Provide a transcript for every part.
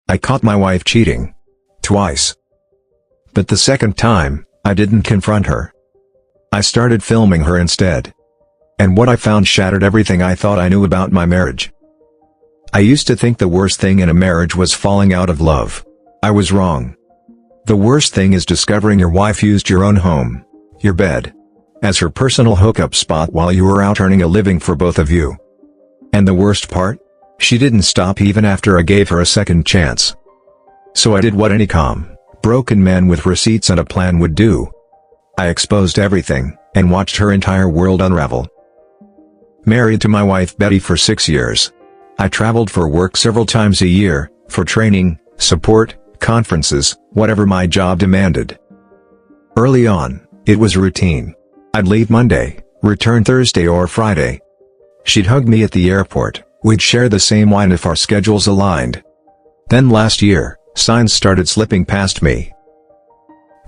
I caught my wife cheating. Twice. But the second time, I didn't confront her. I started filming her instead. And what I found shattered everything I thought I knew about my marriage. I used to think the worst thing in a marriage was falling out of love. I was wrong. The worst thing is discovering your wife used your own home, your bed, as her personal hookup spot while you were out earning a living for both of you. And the worst part? She didn't stop even after I gave her a second chance. So I did what any calm, broken man with receipts and a plan would do. I exposed everything, and watched her entire world unravel. Married to my wife Betty for 6 years. I traveled for work several times a year, for training, support, conferences, whatever my job demanded. Early on, it was a routine. I'd leave Monday, return Thursday or Friday. She'd hug me at the airport, we'd share the same wine if our schedules aligned. Then last year, signs started slipping past me.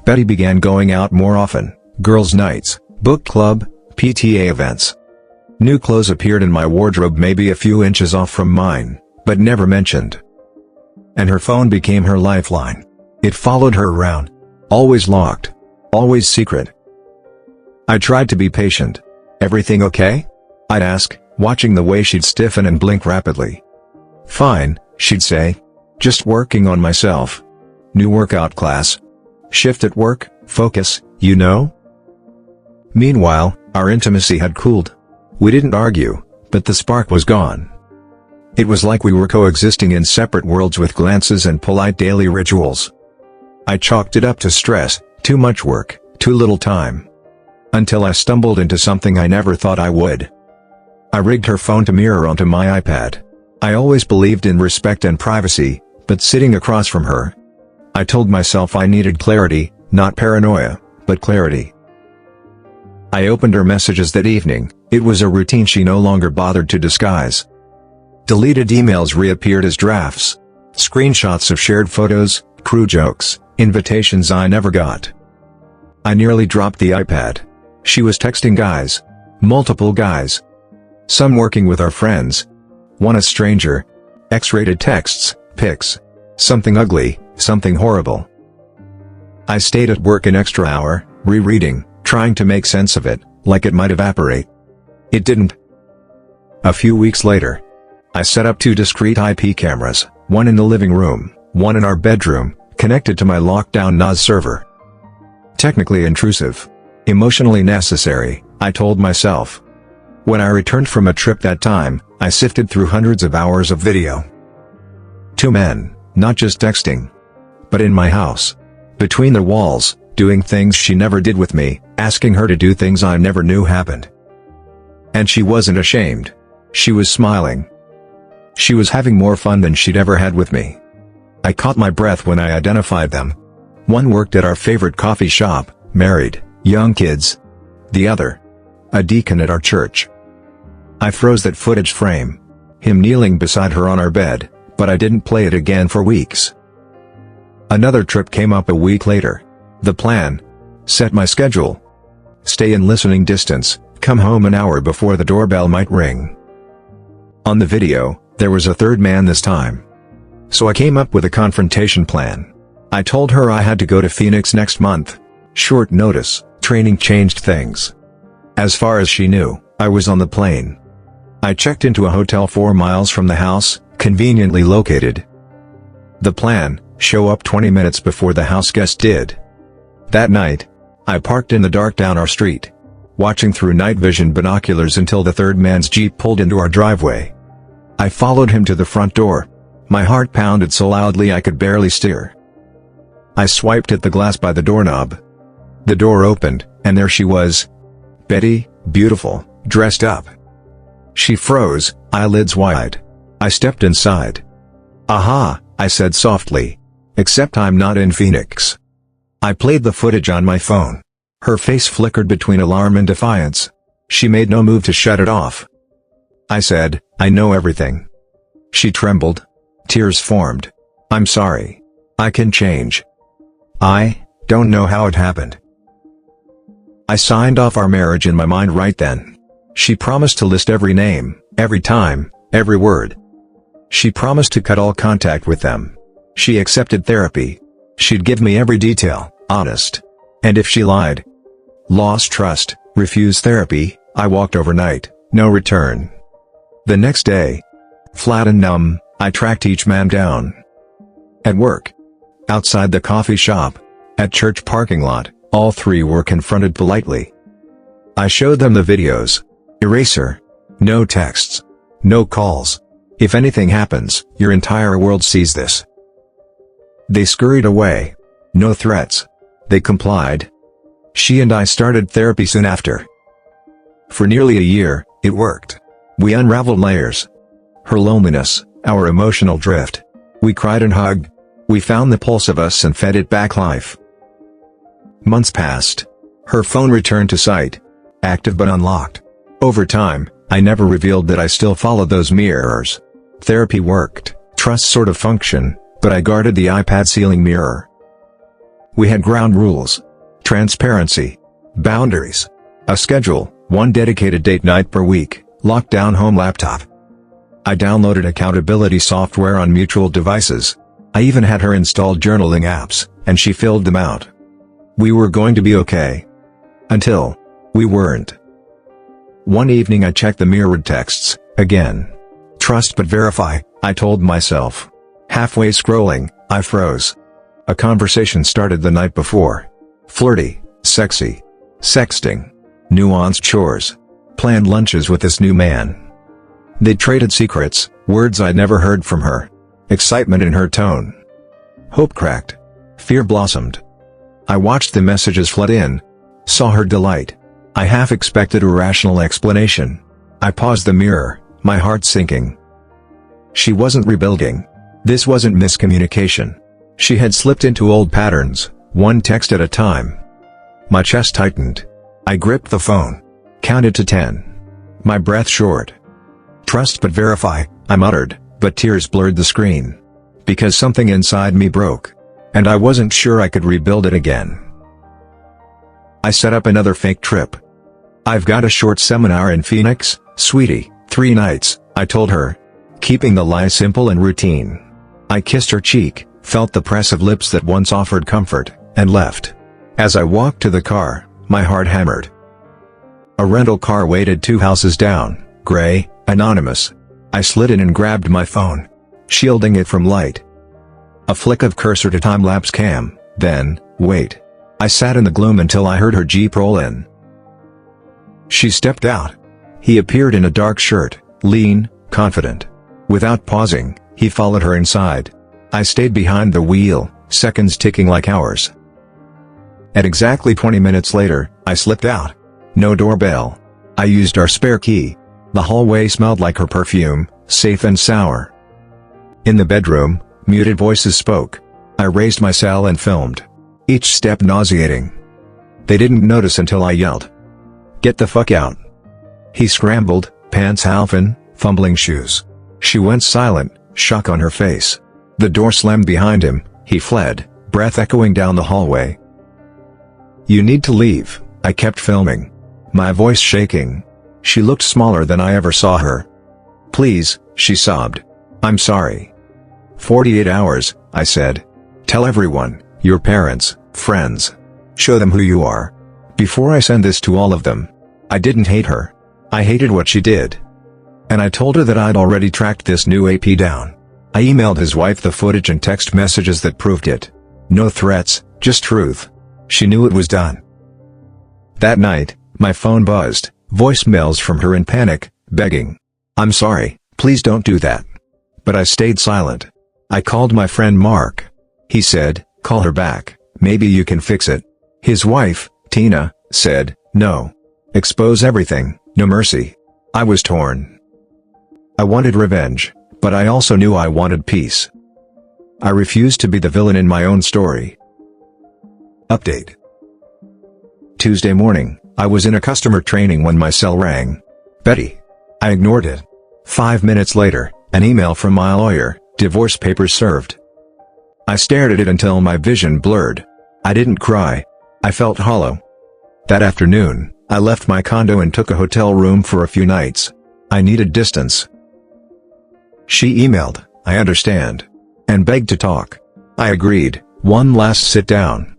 Betty began going out more often, girls' nights, book club, PTA events. New clothes appeared in my wardrobe maybe a few inches off from mine, but never mentioned. And her phone became her lifeline. It followed her around. Always locked. Always secret. I tried to be patient. "Everything okay?" I'd ask, watching the way she'd stiffen and blink rapidly. "Fine," she'd say. "Just working on myself. New workout class. Shift at work, focus, you know?" Meanwhile, our intimacy had cooled. We didn't argue, but the spark was gone. It was like we were coexisting in separate worlds with glances and polite daily rituals. I chalked it up to stress, too much work, too little time. Until I stumbled into something I never thought I would. I rigged her phone to mirror onto my iPad. I always believed in respect and privacy, but sitting across from her, I told myself I needed clarity, not paranoia, but clarity. I opened her messages that evening. It was a routine she no longer bothered to disguise. Deleted emails reappeared as drafts. Screenshots of shared photos, crew jokes, invitations I never got. I nearly dropped the iPad. She was texting guys. Multiple guys. Some working with our friends. One a stranger. X-rated texts, pics. Something ugly, something horrible. I stayed at work an extra hour, rereading, trying to make sense of it, like it might evaporate. It didn't. A few weeks later, I set up 2 discrete IP cameras, one in the living room, one in our bedroom, connected to my lockdown NAS server. Technically intrusive. Emotionally necessary, I told myself. When I returned from a trip that time, I sifted through hundreds of hours of video. 2 men, not just texting. But in my house. Between the walls, doing things she never did with me, asking her to do things I never knew happened. And she wasn't ashamed. She was smiling. She was having more fun than she'd ever had with me. I caught my breath when I identified them. One worked at our favorite coffee shop, married, young kids. The other, a deacon at our church. I froze that footage frame. Him kneeling beside her on our bed, but I didn't play it again for weeks. Another trip came up a week later. The plan. Set my schedule. Stay in listening distance, come home an hour before the doorbell might ring. On the video, there was a third man this time. So I came up with a confrontation plan. I told her I had to go to Phoenix next month. Short notice, training changed things. As far as she knew, I was on the plane. I checked into a hotel 4 miles from the house, conveniently located. The plan, show up 20 minutes before the house guest did. That night, I parked in the dark down our street, watching through night vision binoculars until the third man's Jeep pulled into our driveway. I followed him to the front door. My heart pounded so loudly I could barely steer. I swiped at the glass by the doorknob. The door opened, and there she was. Betty, beautiful, dressed up. She froze, eyelids wide. I stepped inside. "Aha," I said softly. "Except I'm not in Phoenix." I played the footage on my phone. Her face flickered between alarm and defiance. She made no move to shut it off. I said, "I know everything." She trembled. Tears formed. "I'm sorry. I can change. I don't know how it happened." I signed off our marriage in my mind right then. She promised to list every name, every time, every word. She promised to cut all contact with them. She accepted therapy. She'd give me every detail, honest. And if she lied, lost trust, refused therapy, I walked overnight, no return. The next day, flat and numb, I tracked each man down. At work, outside the coffee shop, at church parking lot, all three were confronted politely. I showed them the videos. Eraser. No texts. No calls. If anything happens, your entire world sees this. They scurried away. No threats. They complied. She and I started therapy soon after. For nearly a year, it worked. We unraveled layers. Her loneliness, our emotional drift. We cried and hugged. We found the pulse of us and fed it back life. Months passed. Her phone returned to sight. Active but unlocked. Over time, I never revealed that I still followed those mirrors. Therapy worked, trust sort of function, but I guarded the iPad ceiling mirror. We had ground rules. Transparency. Boundaries. A schedule, one dedicated date night per week, locked down home laptop. I downloaded accountability software on mutual devices. I even had her install journaling apps, and she filled them out. We were going to be okay. Until we weren't. One evening I checked the mirrored texts, again. Trust but verify, I told myself. Halfway scrolling, I froze. A conversation started the night before. Flirty, sexy. Sexting. Nuanced chores. Planned lunches with this new man. They traded secrets, words I'd never heard from her. Excitement in her tone. Hope cracked. Fear blossomed. I watched the messages flood in. Saw her delight. I half expected a rational explanation. I paused the mirror, my heart sinking. She wasn't rebuilding. This wasn't miscommunication. She had slipped into old patterns, one text at a time. My chest tightened. I gripped the phone. Counted to 10. My breath short. Trust but verify, I muttered, but tears blurred the screen. Because something inside me broke. And I wasn't sure I could rebuild it again. I set up another fake trip. I've got a short seminar in Phoenix, sweetie, 3 nights, I told her. Keeping the lie simple and routine. I kissed her cheek, felt the press of lips that once offered comfort, and left. As I walked to the car, my heart hammered. A rental car waited 2 houses down, gray, anonymous. I slid in and grabbed my phone, shielding it from light. A flick of cursor to time-lapse cam, then, wait. I sat in the gloom until I heard her Jeep roll in. She stepped out. He appeared in a dark shirt, lean, confident. Without pausing, he followed her inside. I stayed behind the wheel, seconds ticking like hours. At exactly 20 minutes later, I slipped out. No doorbell. I used our spare key. The hallway smelled like her perfume, safe and sour. In the bedroom, muted voices spoke. I raised my cell and filmed. Each step nauseating. They didn't notice until I yelled. Get the fuck out. He scrambled, pants half in, fumbling shoes. She went silent, shock on her face. The door slammed behind him, he fled, breath echoing down the hallway. You need to leave, I kept filming. My voice shaking. She looked smaller than I ever saw her. Please, she sobbed. I'm sorry. 48 hours, I said. Tell everyone, your parents, friends. Show them who you are. Before I send this to all of them. I didn't hate her. I hated what she did. And I told her that I'd already tracked this new AP down. I emailed his wife the footage and text messages that proved it. No threats, just truth. She knew it was done. That night, my phone buzzed, voicemails from her in panic, begging. I'm sorry, please don't do that. But I stayed silent. I called my friend Mark. He said, call her back, maybe you can fix it. His wife, Tina, said, no. Expose everything, no mercy. I was torn. I wanted revenge, but I also knew I wanted peace. I refused to be the villain in my own story. Update. Tuesday morning, I was in a customer training when my cell rang. Betty. I ignored it. 5 minutes later, an email from my lawyer, divorce papers served. I stared at it until my vision blurred. I didn't cry. I felt hollow. That afternoon, I left my condo and took a hotel room for a few nights. I needed distance. She emailed, I understand. And begged to talk. I agreed, one last sit down.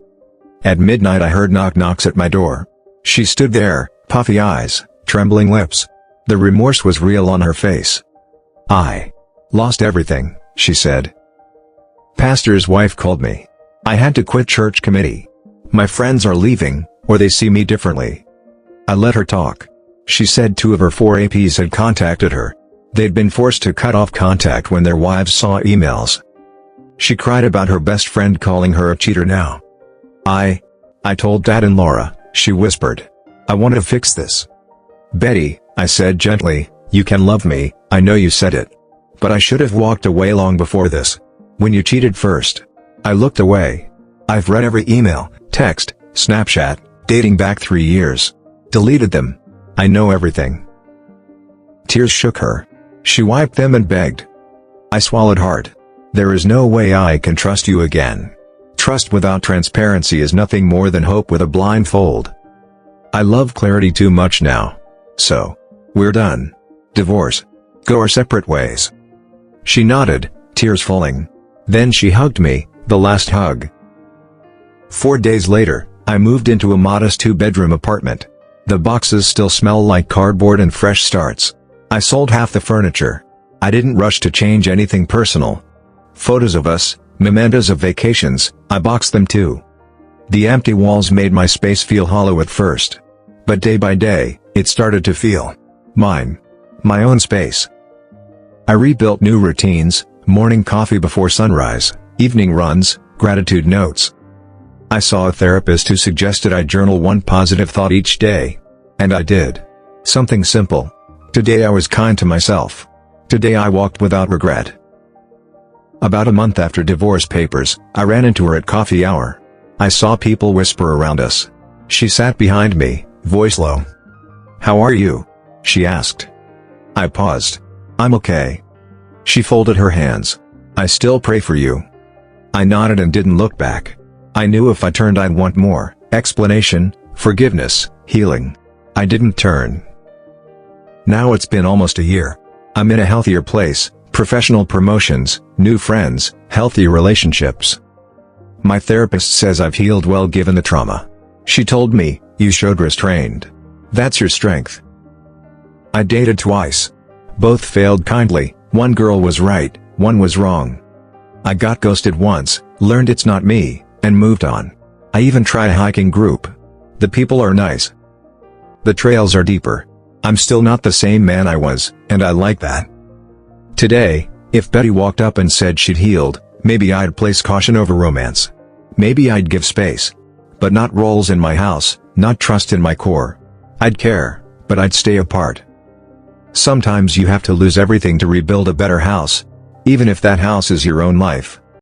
At midnight I heard knocks at my door. She stood there, puffy eyes, trembling lips. The remorse was real on her face. I lost everything, she said. Pastor's wife called me. I had to quit church committee. My friends are leaving, or they see me differently. I let her talk. She said 2 of her 4 APs had contacted her. They'd been forced to cut off contact when their wives saw emails. She cried about her best friend calling her a cheater now. I told Dad and Laura, she whispered. I want to fix this. Betty, I said gently, you can love me, I know you said it. But I should have walked away long before this. When you cheated first. I looked away. I've read every email, text, Snapchat, dating back 3 years. Deleted them. I know everything. Tears shook her. She wiped them and begged. I swallowed hard. There is no way I can trust you again. Trust without transparency is nothing more than hope with a blindfold. I love clarity too much now. So, we're done. Divorce. Go our separate ways. She nodded, tears falling. Then she hugged me, the last hug. 4 days later, I moved into a modest 2-bedroom apartment. The boxes still smell like cardboard and fresh starts. I sold half the furniture. I didn't rush to change anything personal. Photos of us, mementos of vacations, I boxed them too. The empty walls made my space feel hollow at first. But day by day, it started to feel mine. My own space. I rebuilt new routines, morning coffee before sunrise, evening runs, gratitude notes. I saw a therapist who suggested I journal 1 positive thought each day. And I did. Something simple. Today I was kind to myself. Today I walked without regret. About a month after divorce papers, I ran into her at coffee hour. I saw people whisper around us. She sat behind me, voice low. How are you? She asked. I paused. I'm okay. She folded her hands. I still pray for you. I nodded and didn't look back. I knew if I turned I'd want more, explanation, forgiveness, healing. I didn't turn. Now it's been almost a year. I'm in a healthier place, professional promotions, new friends, healthy relationships. My therapist says I've healed well given the trauma. She told me, you showed restraint. That's your strength. I dated twice. Both failed kindly, one girl was right, one was wrong. I got ghosted once, learned it's not me, and moved on. I even tried a hiking group. The people are nice. The trails are deeper. I'm still not the same man I was, and I like that. Today, if Betty walked up and said she'd healed, maybe I'd place caution over romance. Maybe I'd give space. But not roles in my house, not trust in my core. I'd care, but I'd stay apart. Sometimes you have to lose everything to rebuild a better house. Even if that house is your own life.